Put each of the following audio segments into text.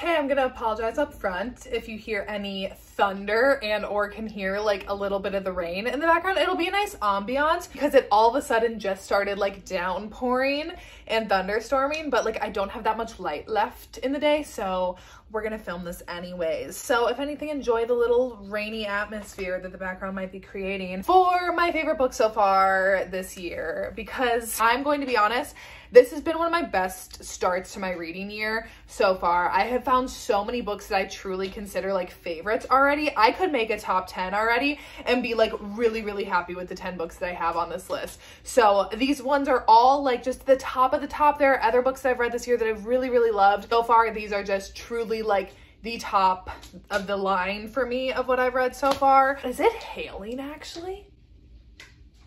Okay, I'm gonna apologize up front if you hear any thunder and or can hear like a little bit of the rain in the background. It'll be a nice ambiance because it all of a sudden just started like downpouring and thunderstorming, but like I don't have that much light left in the day, so we're gonna film this anyways. So if anything, enjoy the little rainy atmosphere that the background might be creating for my favorite book so far this year, because I'm going to be honest, this has been one of my best starts to my reading year so far. I have found so many books that I truly consider like favorites already. I could make a top 10 already and be like really happy with the 10 books that I have on this list. So these ones are all like just the top of the top. There are other books that I've read this year that I've really loved. So far, these are just truly like the top of the line for me of what I've read so far. Is it hailing actually?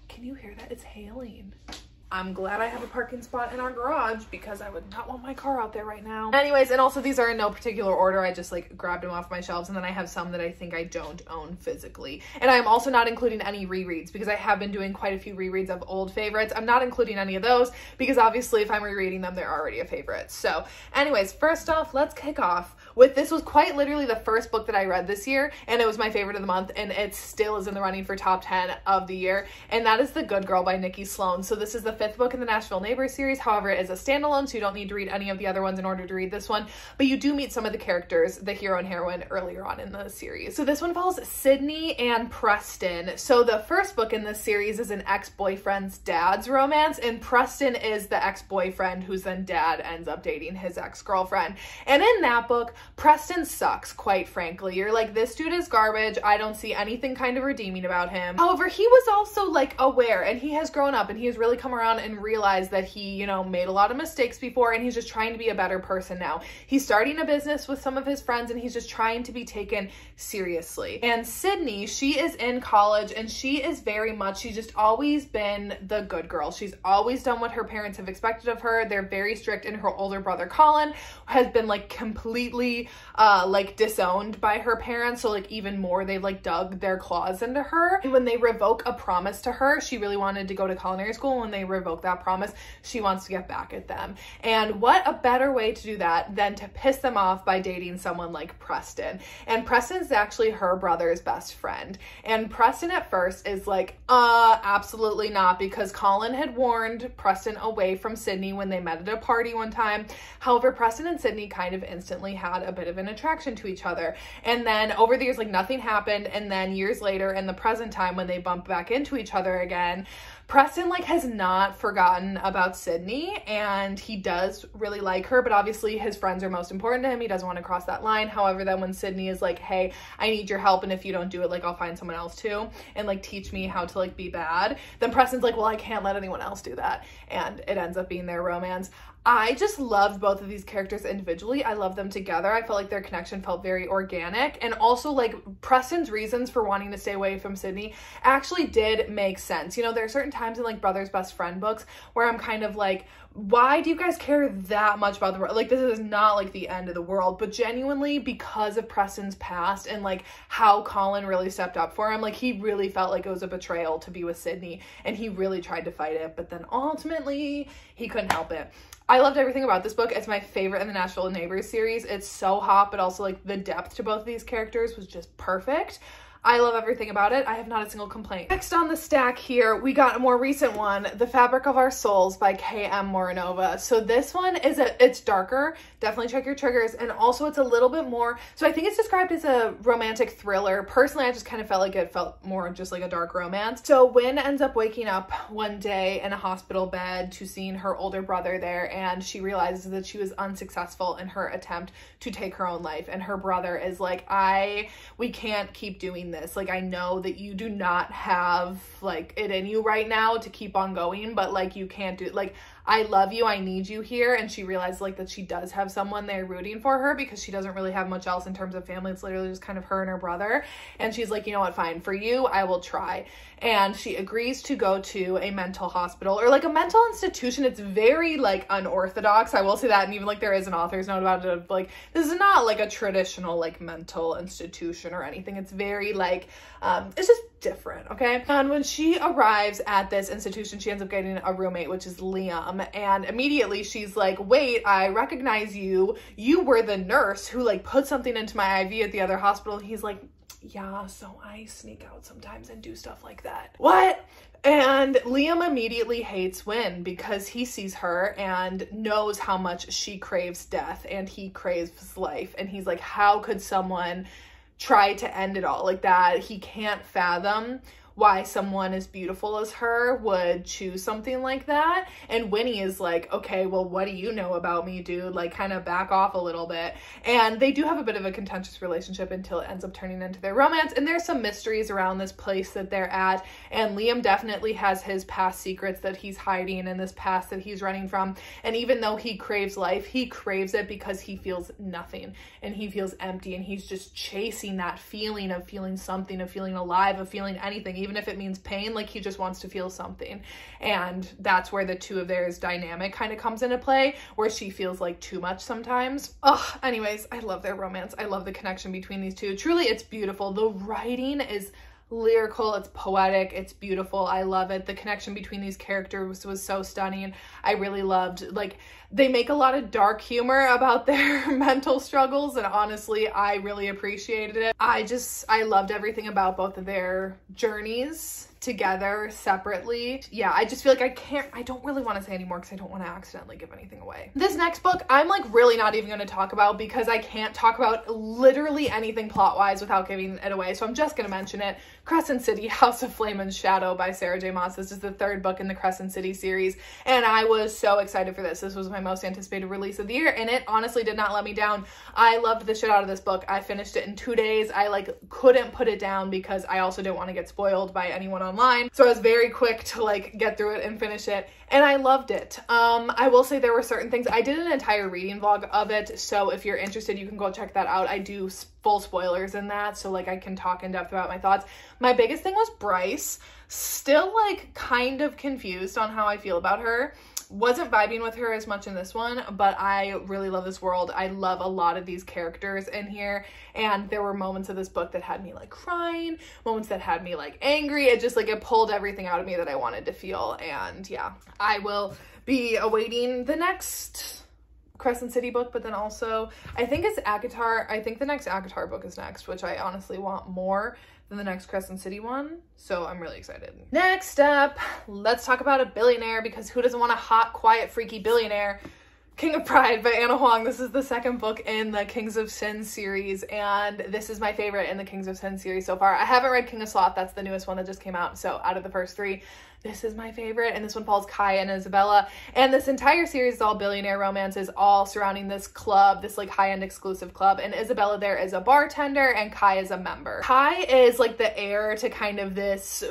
Can you hear that? It's hailing. I'm glad I have a parking spot in our garage because I would not want my car out there right now. Anyways, and also these are in no particular order. I just like grabbed them off my shelves, and then I have some that I think I don't own physically. And I'm also not including any rereads because I have been doing quite a few rereads of old favorites. I'm not including any of those because obviously if I'm rereading them, they're already a favorite. So anyways, first off, let's kick off with, this was quite literally the first book that I read this year, and it was my favorite of the month, and it still is in the running for top 10 of the year, and that is The Good Girl by Nikki Sloan. So this is the 5th book in the Nashville Neighbors series. However, it is a standalone, so you don't need to read any of the other ones in order to read this one, but you do meet some of the characters, the hero and heroine, earlier on in the series. So this one follows Sydney and Preston. So the first book in this series is an ex-boyfriend's dad's romance, and Preston is the ex-boyfriend whose then dad ends up dating his ex-girlfriend. And in that book, Preston sucks, quite frankly. You're like, this dude is garbage. I don't see anything kind of redeeming about him. However, he was also like aware, and he has grown up, and he has really come around and realized that he, you know, made a lot of mistakes before, and he's just trying to be a better person now. He's starting a business with some of his friends, and he's just trying to be taken seriously. And Sydney, she is in college, and she is very much, she's just always been the good girl. She's always done what her parents have expected of her. They're very strict, and her older brother Colin has been like completely like disowned by her parents, so like even more they've like dug their claws into her. And when they revoke a promise to her, she really wanted to go to culinary school, and when they revoke that promise, she wants to get back at them. And what a better way to do that than to piss them off by dating someone like Preston. And Preston's actually her brother's best friend, and Preston at first is like absolutely not, because Colin had warned Preston away from Sydney when they met at a party one time. However, Preston and Sydney kind of instantly had a bit of an attraction to each other, and then over the years like nothing happened, and then years later in the present time when they bump back into each other again, Preston like has not forgotten about Sydney, and he does really like her, but obviously his friends are most important to him. He doesn't want to cross that line. However, then when Sydney is like, hey, I need your help, and if you don't do it, like I'll find someone else too, and like teach me how to like be bad, then Preston's like, well, I can't let anyone else do that, and it ends up being their romance. I just loved both of these characters individually. I love them together. I felt like their connection felt very organic, and also like Preston's reasons for wanting to stay away from Sydney actually did make sense. You know, there are certain times in like Brother's Best Friend books where I'm kind of like, why do you guys care that much about the world? Like, this is not like the end of the world, but genuinely because of Preston's past and like how Colin really stepped up for him, like he really felt like it was a betrayal to be with Sydney, and he really tried to fight it, but then ultimately he couldn't help it. I loved everything about this book. It's my favorite in the Nashville Neighbors series. It's so hot, but also like the depth to both of these characters was just perfect. I love everything about it. I have not a single complaint. Next on the stack here, we got a more recent one, The Fabric of Our Souls by K.M. Morinova. So this one is it's darker. Definitely check your triggers. And also it's a little bit more, so I think it's described as a romantic thriller. Personally, I just kind of felt like it felt more just like a dark romance. So Wynn ends up waking up one day in a hospital bed to seeing her older brother there, and she realizes that she was unsuccessful in her attempt to take her own life. And her brother is like, we can't keep doing this. Like, I know that you do not have like it in you right now to keep on going, but like you can't do, like, I love you, I need you here. And she realized like that she does have someone there rooting for her, because she doesn't really have much else in terms of family. It's literally just kind of her and her brother. And she's like, you know what, fine, for you, I will try. And she agrees to go to a mental hospital, or like a mental institution. It's very like unorthodox, I will say that. And even like there is an author's note about it of like, this is not like a traditional like mental institution or anything. It's very like, it's just different, okay? And when she arrives at this institution, she ends up getting a roommate, which is Liam, and immediately she's like, wait, I recognize you. You were the nurse who like put something into my IV at the other hospital. And he's like, yeah, so I sneak out sometimes and do stuff like that. What? And Liam immediately hates Wynn because he sees her and knows how much she craves death and he craves life. And he's like, how could someone try to end it all like that? He can't fathom why someone as beautiful as her would choose something like that. And Winnie is like, okay, well, what do you know about me, dude? Like, kind of back off a little bit. And they do have a bit of a contentious relationship until it ends up turning into their romance. And there's some mysteries around this place that they're at. And Liam definitely has his past secrets that he's hiding and this past that he's running from. And even though he craves life, he craves it because he feels nothing and he feels empty. And he's just chasing that feeling of feeling something, of feeling alive, of feeling anything, even if it means pain. Like, he just wants to feel something. And that's where the two of theirs dynamic kind of comes into play, where she feels like too much sometimes. Oh, anyways, I love their romance. I love the connection between these two. Truly, it's beautiful. The writing is lyrical, it's poetic, it's beautiful. I love it. The connection between these characters was so stunning. I really loved, like, they make a lot of dark humor about their mental struggles, and honestly, I really appreciated it. I loved everything about both of their journeys together, separately. Yeah, I just feel like I don't really want to say anymore because I don't want to accidentally give anything away. This next book, I'm like really not even going to talk about because I can't talk about literally anything plot-wise without giving it away. So I'm just going to mention it. Crescent City, House of Flame and Shadow by Sarah J. Maas. This is the third book in the Crescent City series, and I was so excited for this. This was my most anticipated release of the year, and it honestly did not let me down. I loved the shit out of this book. I finished it in 2 days. I like couldn't put it down because I also didn't want to get spoiled by anyone online. So I was very quick to like get through it and finish it, and I loved it. I will say there were certain things. I did an entire reading vlog of it, so if you're interested, you can go check that out. I do full spoilers in that, so like I can talk in depth about my thoughts. My biggest thing was Bryce. Still like kind of confused on how I feel about her. Wasn't vibing with her as much in this one, but I really love this world. I love a lot of these characters in here, and there were moments of this book that had me like crying, moments that had me like angry. It just like, it pulled everything out of me that I wanted to feel. And yeah, I will be awaiting the next Crescent City book, but then also I think it's ACOTAR. I think the next ACOTAR book is next, which I honestly want more than the next Crescent City one, so I'm really excited. Next up, let's talk about a billionaire, because who doesn't want a hot, quiet, freaky billionaire? King of Pride by Anna Huang. This is the second book in the Kings of Sin series, and this is my favorite in the Kings of Sin series so far. I haven't read King of Sloth. That's the newest one that just came out, so out of the first three, this is my favorite, and this one follows Kai and Isabella, and this entire series is all billionaire romances, all surrounding this club, this like high-end exclusive club, and Isabella there is a bartender, and Kai is a member. Kai is like the heir to kind of this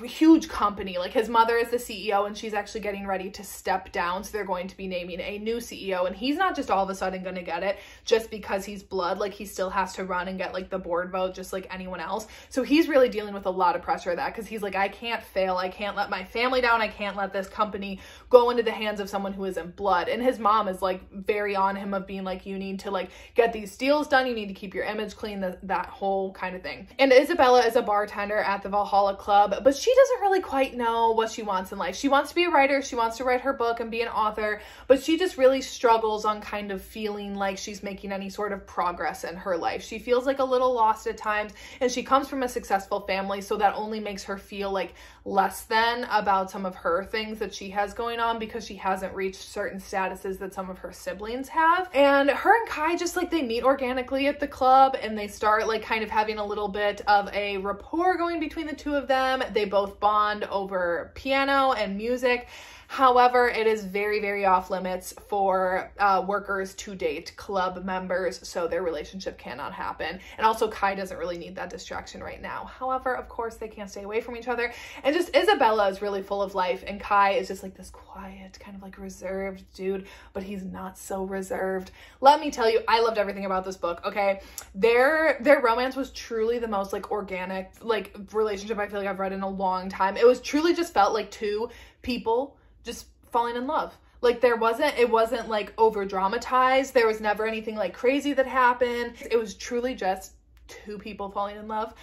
huge company. Like, his mother is the CEO, and she's actually getting ready to step down, so they're going to be naming a new CEO, and he's not just all of a sudden gonna get it just because he's blood. Like, he still has to run and get like the board vote just like anyone else, so he's really dealing with a lot of pressure of that, because he's like, I can't fail, I can't let my family down, I can't let this company go into the hands of someone who isn't blood. And his mom is like very on him of being like, you need to like get these deals done, you need to keep your image clean, that whole kind of thing. And Isabella is a bartender at the Valhalla Club, but she doesn't really quite know what she wants in life. She wants to be a writer, she wants to write her book and be an author, but she just really struggles on kind of feeling like she's making any sort of progress in her life. She feels like a little lost at times, and she comes from a successful family, so that only makes her feel like less than about some of her things that she has going on, because she hasn't reached certain statuses that some of her siblings have. And her and Kai just like, they meet organically at the club, and they start like kind of having a little bit of a rapport going between the two of them. They both bond over piano and music. However, it is very, very off limits for workers to date club members, so their relationship cannot happen. And also, Kai doesn't really need that distraction right now. However, of course, they can't stay away from each other. And just Isabella is really full of life, and Kai is just like this quiet, kind of like reserved dude, but he's not so reserved. Let me tell you, I loved everything about this book, okay? Their romance was truly the most like organic like relationship I feel like I've read in a long time. It was truly just felt like two people just falling in love. Like, it wasn't like over dramatized. There was never anything like crazy that happened. It was truly just two people falling in love.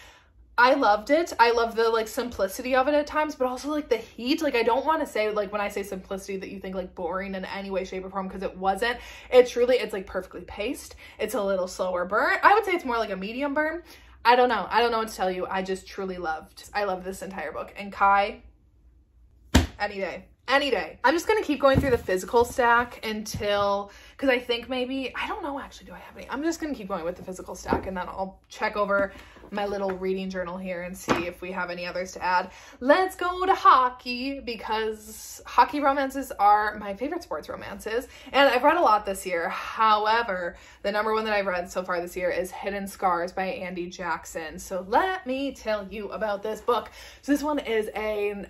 I loved it. I love the like simplicity of it at times, but also like the heat. Like I don't want to say like when I say simplicity that you think like boring in any way, shape, or form, because it wasn't. It's like perfectly paced. It's a little slower burn. I would say it's more like a medium burn. I don't know what to tell you. I just truly I love this entire book. And Kai, any day. Any day. I'm just gonna keep going through the physical stack until, because I think maybe, I don't know actually, do I have any? I'm just gonna keep going with the physical stack, and then I'll check over my little reading journal here and see if we have any others to add. Let's go to hockey, because hockey romances are my favorite sports romances, and I've read a lot this year. However, the number one that I've read so far this year is Hidden Scars by Andy Jackson. So let me tell you about this book. So this one is an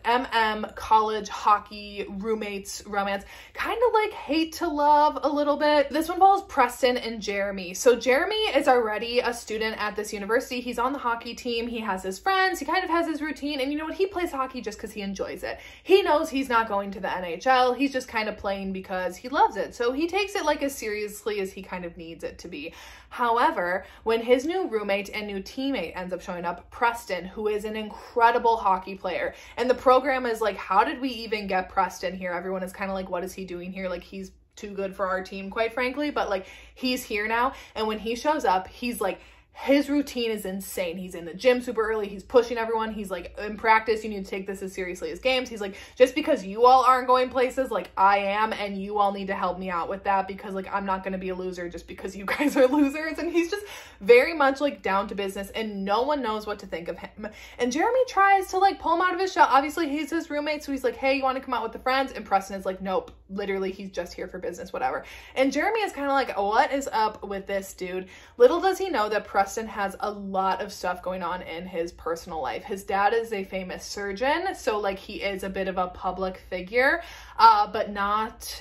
college hockey roommates romance, kind of like hate to love a little bit. This one follows Preston and Jeremy. So Jeremy is already a student at this university. He's on the hockey team. He has his friends. He kind of has his routine. And you know what? He plays hockey just because he enjoys it. He knows he's not going to the NHL. He's just kind of playing because he loves it. So he takes it like as seriously as he kind of needs it to be. However, when his new roommate and new teammate ends up showing up, Preston, who is an incredible hockey player, and the program is like, how did we even get Preston here? Everyone is kind of like, what is he doing here? Like, he's too good for our team, quite frankly, but like, he's here now. And when he shows up, he's like, his routine is insane. He's in the gym super early. He's pushing everyone. He's like, in practice, you need to take this as seriously as games. He's like, just because you all aren't going places, like I am, and you all need to help me out with that, because like, I'm not going to be a loser just because you guys are losers. And he's just very much like down to business, and no one knows what to think of him. And Jeremy tries to like pull him out of his shell. Obviously he's his roommate, so he's like, hey, you want to come out with the friends? And Preston is like, nope, literally he's just here for business, whatever. And Jeremy is kind of like, what is up with this dude? Little does he know that Preston has a lot of stuff going on in his personal life. His dad is a famous surgeon, so like he is a bit of a public figure, but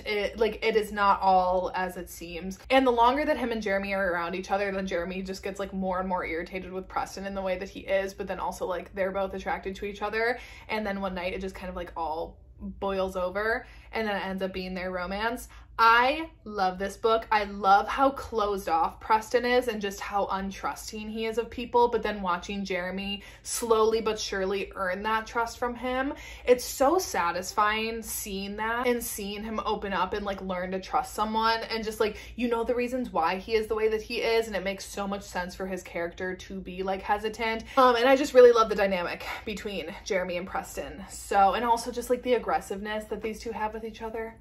it is not all as it seems. And the longer that him and Jeremy are around each other, then Jeremy just gets like more and more irritated with Preston in the way that he is, but then also like they're both attracted to each other. And then one night it just kind of like all boils over, and then it ends up being their romance. I love this book. I love how closed off Preston is and just how untrusting he is of people, but then watching Jeremy slowly but surely earn that trust from him. It's so satisfying seeing that and seeing him open up and like learn to trust someone, and just like, you know, the reasons why he is the way that he is, and it makes so much sense for his character to be like hesitant. And I just really love the dynamic between Jeremy and Preston. So, and also just like the aggressiveness that these two have with each other.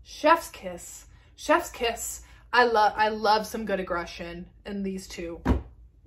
Chef's kiss. Chef's kiss. I love some good aggression in these two,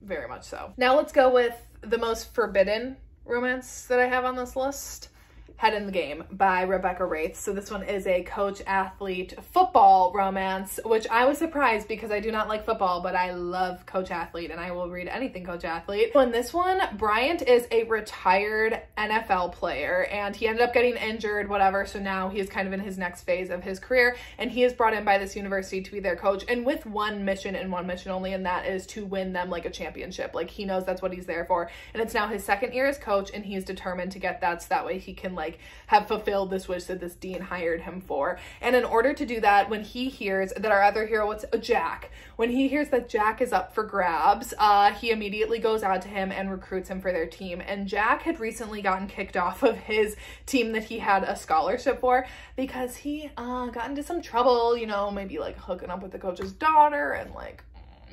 very much so. Now let's go with the most forbidden romance that I have on this list. Head in the Game by Rebecca Raith. So this one is a coach-athlete football romance, which I was surprised because I do not like football, but I love coach-athlete and I will read anything coach-athlete. So in this one, Bryant is a retired NFL player and he ended up getting injured, whatever, so now he is kind of in his next phase of his career, and he is brought in by this university to be their coach, and with one mission and one mission only, and that is to win them like a championship. Like, he knows that's what he's there for, and it's now his second year as coach, and he's determined to get that so that way he can like have fulfilled this wish that this dean hired him for. And in order to do that, when he hears that our other hero, Jack, when he hears that Jack is up for grabs, he immediately goes out to him and recruits him for their team. And Jack had recently gotten kicked off of his team that he had a scholarship for because he got into some trouble, you know, maybe like hooking up with the coach's daughter and like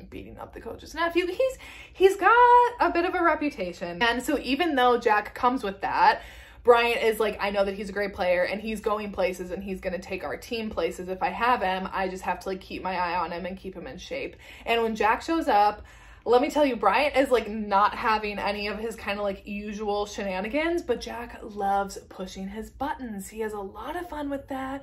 beating up the coach's nephew. He's got a bit of a reputation. And so even though Jack comes with that, Bryant is like, I know that he's a great player and he's going places and he's going to take our team places if I have him. I just have to like keep my eye on him and keep him in shape. And when Jack shows up, let me tell you, Bryant is like not having any of his kind of like usual shenanigans, but Jack loves pushing his buttons. He has a lot of fun with that.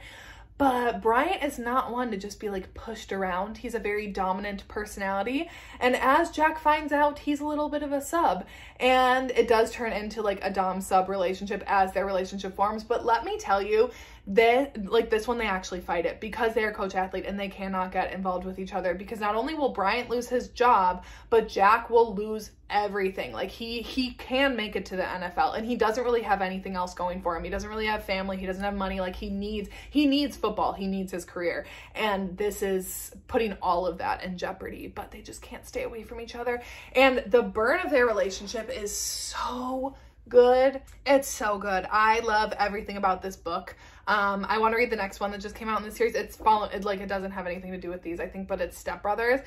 But Bryant is not one to just be like pushed around. He's a very dominant personality. And as Jack finds out, he's a little bit of a sub. And it does turn into like a dom-sub relationship as their relationship forms. But let me tell you, This one, they actually fight it because they are coach athlete and they cannot get involved with each other, because not only will Bryant lose his job, but Jack will lose everything. Like he can make it to the NFL, and he doesn't really have anything else going for him. He doesn't really have family. He doesn't have money. Like he needs football. He needs his career. And this is putting all of that in jeopardy, but they just can't stay away from each other. And the burn of their relationship is so good. It's so good. I love everything about this book. I want to read the next one that just came out in the series. It doesn't have anything to do with these, I think, but it's Step Brothers,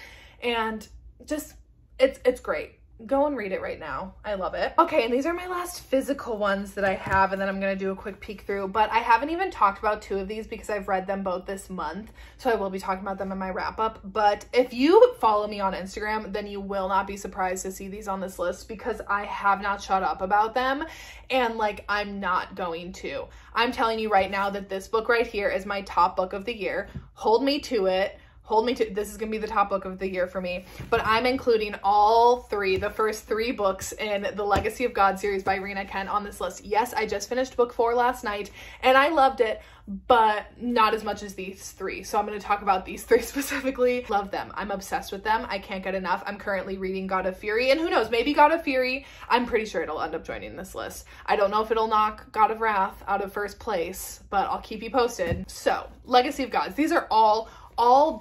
and just it's great. Go and read it right now. I love it. Okay, and these are my last physical ones that I have, and then I'm going to do a quick peek through, but I haven't even talked about two of these because I've read them both this month, so I will be talking about them in my wrap up. But if you follow me on Instagram, then you will not be surprised to see these on this list, because I have not shut up about them, and like I'm not going to. I'm telling you right now that this book right here is my top book of the year. Hold me to it. This is going to be the top book of the year for me, but I'm including the first three books in the Legacy of God series by Rena Kent on this list. Yes, I just finished book 4 last night and I loved it, but not as much as these three. So I'm going to talk about these three specifically. Love them. I'm obsessed with them. I can't get enough. I'm currently reading God of Fury, and who knows, maybe God of Fury, I'm pretty sure it'll end up joining this list. I don't know if it'll knock God of Wrath out of first place, but I'll keep you posted. So Legacy of Gods, these are all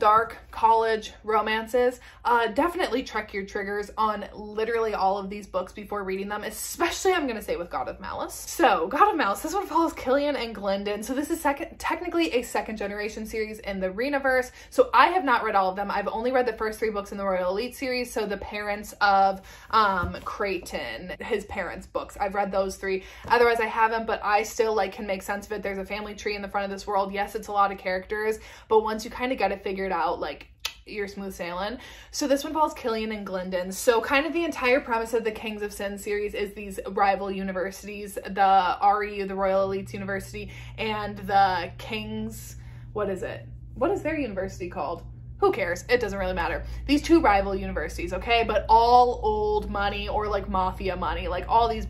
dark college romances. Definitely check your triggers on literally all of these books before reading them, especially I'm going to say with God of Malice. So God of Malice, this one follows Killian and Glendon. So this is technically a second generation series in the Renaverse. So I have not read all of them. I've only read the first 3 books in the Royal Elite series. So the parents of Creighton, his parents' books. I've read those 3. Otherwise I haven't, but I still can make sense of it. There's a family tree in the front of this world. Yes, it's a lot of characters, but once you kind of get it figured out, you're smooth sailing. So this one follows Killian and Glendon. So kind of the entire premise of the Kings of Sin series is these rival universities, the REU, the Royal Elites University, and the Kings, what is their university called? Who cares? It doesn't really matter. These 2 rival universities, okay? But all old money, or mafia money, all these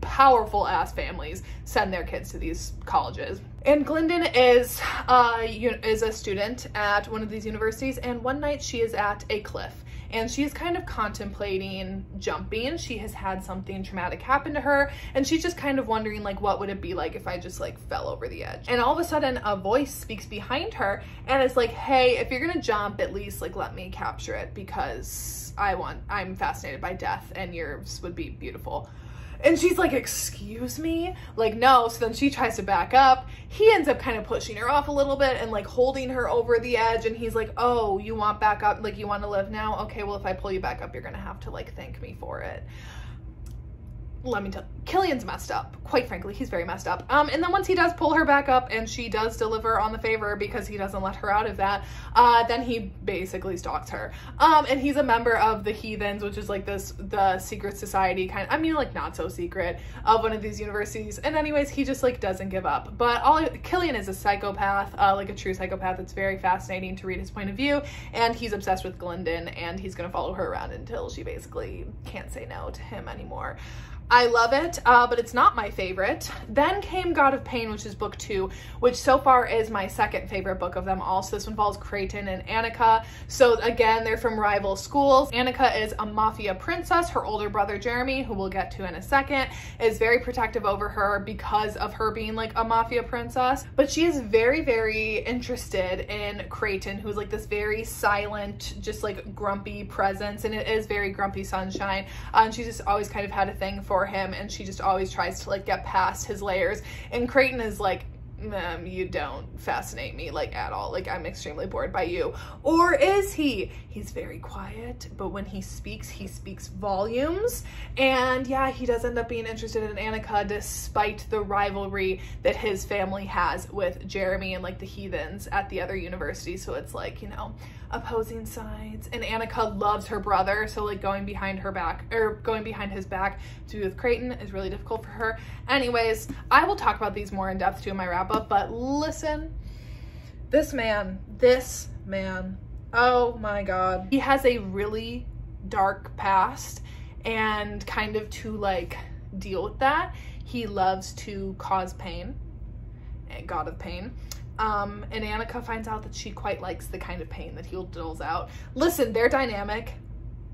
powerful ass families send their kids to these colleges. And Glendon is a student at one of these universities, and one night she is at a cliff and she is kind of contemplating jumping. She has had something traumatic happen to her, and she's just kind of wondering what would it be like if I just fell over the edge. And all of a sudden a voice speaks behind her and it's hey, if you're gonna jump, at least let me capture it, because I'm fascinated by death and yours would be beautiful. And she's excuse me? No. So then she tries to back up. He ends up kind of pushing her off a little bit and holding her over the edge. And he's oh, you want back up? You want to live now? Okay, well, if I pull you back up, you're going to have to thank me for it. Let me tell you, Killian's messed up. Quite frankly, he's very messed up. And then once he does pull her back up and she does deliver on the favor because he doesn't let her out of that, then he basically stalks her. And he's a member of the Heathens, which is the secret society kind of, not so secret, of one of these universities. And anyways, he just doesn't give up. But Killian is a psychopath, a true psychopath. It's very fascinating to read his point of view. And he's obsessed with Glendon, and he's gonna follow her around until she basically can't say no to him anymore. I love it, but it's not my favorite. Then came God of Pain, which is book 2, which so far is my second favorite book of them all. So this one follows Creighton and Annika. So again, they're from rival schools. Annika is a mafia princess. Her older brother, Jeremy, who we'll get to in a second, is very protective over her because of her being a mafia princess. But she is very, very interested in Creighton, who's this very silent, just grumpy presence. And it is very Grumpy Sunshine. And she's just always kind of had a thing for him, and she just always tries to get past his layers. And Creighton is you don't fascinate me at all. I'm extremely bored by you. Or is he? He's very quiet, but when he speaks volumes. And yeah, he does end up being interested in Annika despite the rivalry that his family has with Jeremy and the Heathens at the other university. So it's opposing sides. And Annika loves her brother, so going behind her back, or going behind his back to be with Creighton is really difficult for her. Anyways, I will talk about these more in depth too in my wrap up, but listen, this man, oh my God. He has a really dark past, and kind of to deal with that, he loves to cause pain. god of pain. And Annika finds out that she quite likes the kind of pain that he doles out. Listen, their dynamic,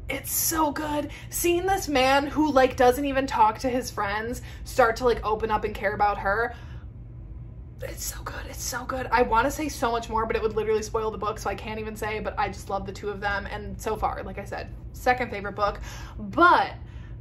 it's so good. Seeing this man who like doesn't even talk to his friends start to like open up and care about her, it's so good. It's so good. I want to say so much more, but it would literally spoil the book, so I can't even say, but I just love the two of them. And so far, like I said, second favorite book. But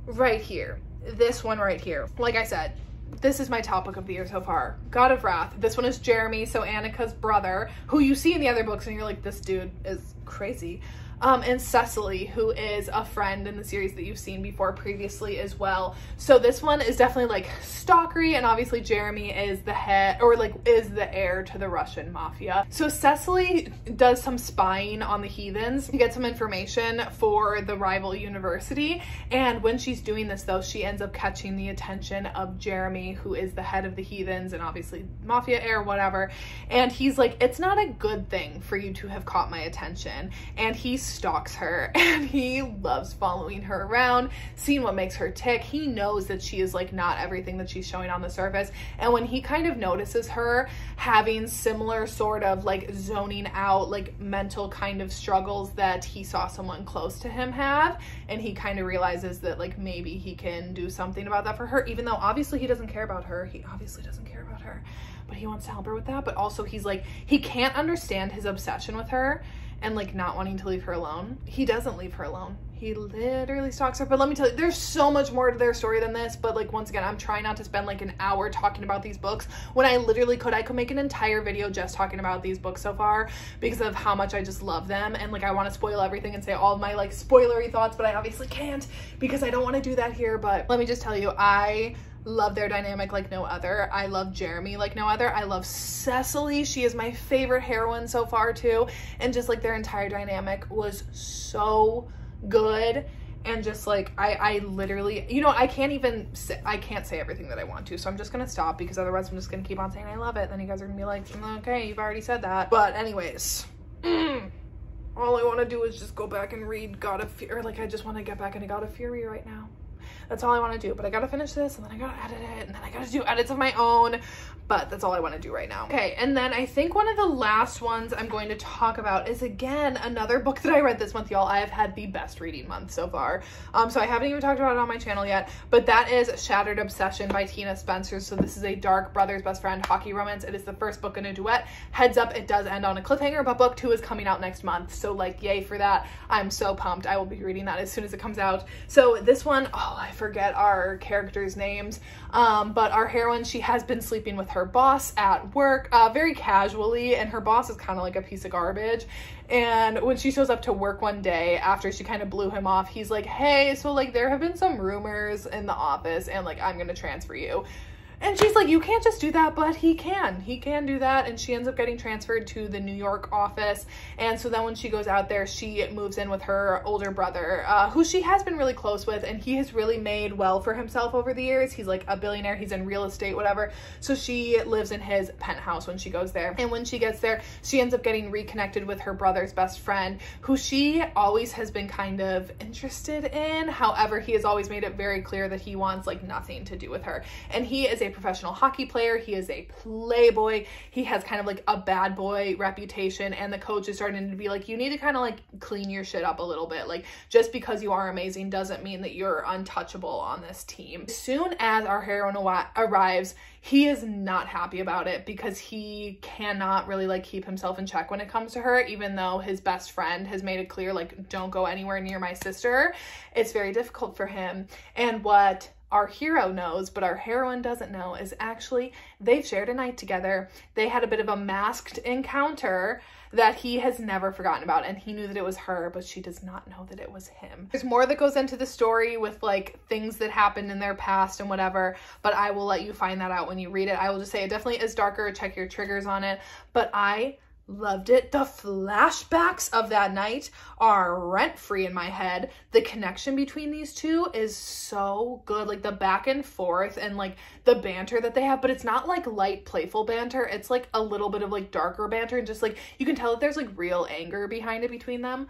right here, this one right here, like I said, this is my top book of the year so far. God of Wrath. This one is Jeremy, so Annika's brother, who you see in the other books and you're like, this dude is crazy. And Cecily, who is a friend in the series that you've seen before previously as well. So this one is definitely like stalkery, and obviously Jeremy is the head, or like is the heir to the Russian mafia. So Cecily does some spying on the heathens to get some information for the rival university. And when she's doing this though, she ends up catching the attention of Jeremy, who is the head of the heathens and obviously mafia heir, whatever. And he's like, it's not a good thing for you to have caught my attention. And he stalks her and he loves following her around, seeing what makes her tick. He knows that she is like not everything that she's showing on the surface. And when he kind of notices her having similar sort of like zoning out, like mental kind of struggles that he saw someone close to him have, and he kind of realizes that like maybe he can do something about that for her, even though obviously he doesn't care about her. He obviously doesn't care about her, but he wants to help her with that. But also he's like, he can't understand his obsession with her and like not wanting to leave her alone. He doesn't leave her alone. He literally stalks her. But let me tell you, there's so much more to their story than this. But like, once again, I'm trying not to spend like an hour talking about these books when I literally could. I could make an entire video just talking about these books so far because of how much I just love them. And like, I want to spoil everything and say all of my like spoilery thoughts, but I obviously can't because I don't want to do that here. But let me just tell you, I love their dynamic like no other. I love Jeremy like no other. I love Cecily. She is my favorite heroine so far too. And just like their entire dynamic was so good. And just like, I literally, you know, I can't say everything that I want to. So I'm just going to stop because otherwise I'm just going to keep on saying I love it. Then you guys are going to be like, okay, you've already said that. But anyways, all I want to do is just go back and read God of Fury. Like, I just want to get back into God of Fury right now. That's all I want to do, but I gotta finish this and then I gotta edit it and then I gotta do edits of my own, but that's all I want to do right now. Okay, and then I think one of the last ones I'm going to talk about is again another book that I read this month, y'all. I have had the best reading month so far. So I haven't even talked about it on my channel yet, but that is Shattered Obsession by Tina Spencer. So this is a dark brother's best friend hockey romance. It is the first book in a duet. Heads up, it does end on a cliffhanger, but book 2 is coming out next month. So like, yay for that. I'm so pumped. I will be reading that as soon as it comes out. So this one, oh, I forget our characters' names, but our heroine, she has been sleeping with her boss at work very casually, and her boss is kind of like a piece of garbage. And when she shows up to work one day after she kind of blew him off, he's like, hey, so like there have been some rumors in the office and like I'm gonna transfer you. And she's like, you can't just do that, but he can do that. And she ends up getting transferred to the New York office. And so then when she goes out there, she moves in with her older brother, who she has been really close with. And he has really made well for himself over the years. He's like a billionaire. He's in real estate, whatever. So she lives in his penthouse when she goes there. And when she gets there, she ends up getting reconnected with her brother's best friend, who she always has been kind of interested in. However, he has always made it very clear that he wants like nothing to do with her. And he is a professional hockey player. He is a playboy. He has kind of like a bad boy reputation, and the coach is starting to be like, you need to kind of like clean your shit up a little bit. Like, just because you are amazing doesn't mean that you're untouchable on this team. As soon as our heroine arrives, he is not happy about it because he cannot really like keep himself in check when it comes to her, even though his best friend has made it clear, like, don't go anywhere near my sister. It's very difficult for him. And what our hero knows, but our heroine doesn't know, is actually they've shared a night together. They had a bit of a masked encounter that he has never forgotten about, and he knew that it was her, but she does not know that it was him. There's more that goes into the story with like things that happened in their past and whatever, but I will let you find that out when you read it. I will just say it definitely is darker. Check your triggers on it, but I loved it. The flashbacks of that night are rent-free in my head. The connection between these two is so good. Like the back and forth and like the banter that they have, but it's not like light, playful banter. It's like a little bit of like darker banter, and just like you can tell that there's like real anger behind it between them.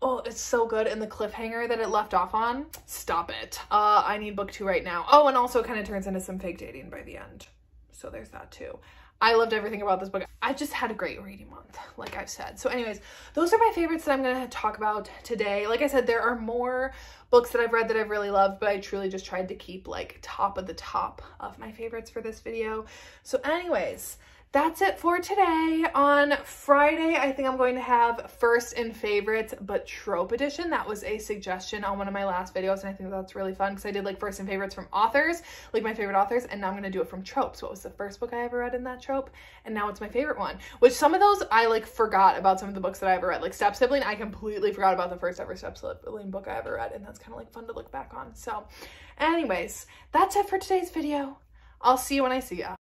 Oh, it's so good. And the cliffhanger that it left off on, stop it. I need book 2 right now. Oh, and also kind of turns into some fake dating by the end. So there's that too. I loved everything about this book. I just had a great reading month, like I've said. So anyways, those are my favorites that I'm going to talk about today. Like I said, there are more books that I've read that I've really loved, but I truly just tried to keep like top of the top of my favorites for this video. So anyways, that's it for today. On Friday, I think I'm going to have First and Favorites, but Trope Edition. That was a suggestion on one of my last videos, and I think that's really fun because I did like First and Favorites from authors, like my favorite authors, and now I'm going to do it from tropes. What was the first book I ever read in that trope? And now it's my favorite one, which some of those I like forgot about some of the books that I ever read. Like Step Sibling, I completely forgot about the first ever Step Sibling book I ever read, and that's kind of like fun to look back on. So anyways, that's it for today's video. I'll see you when I see ya.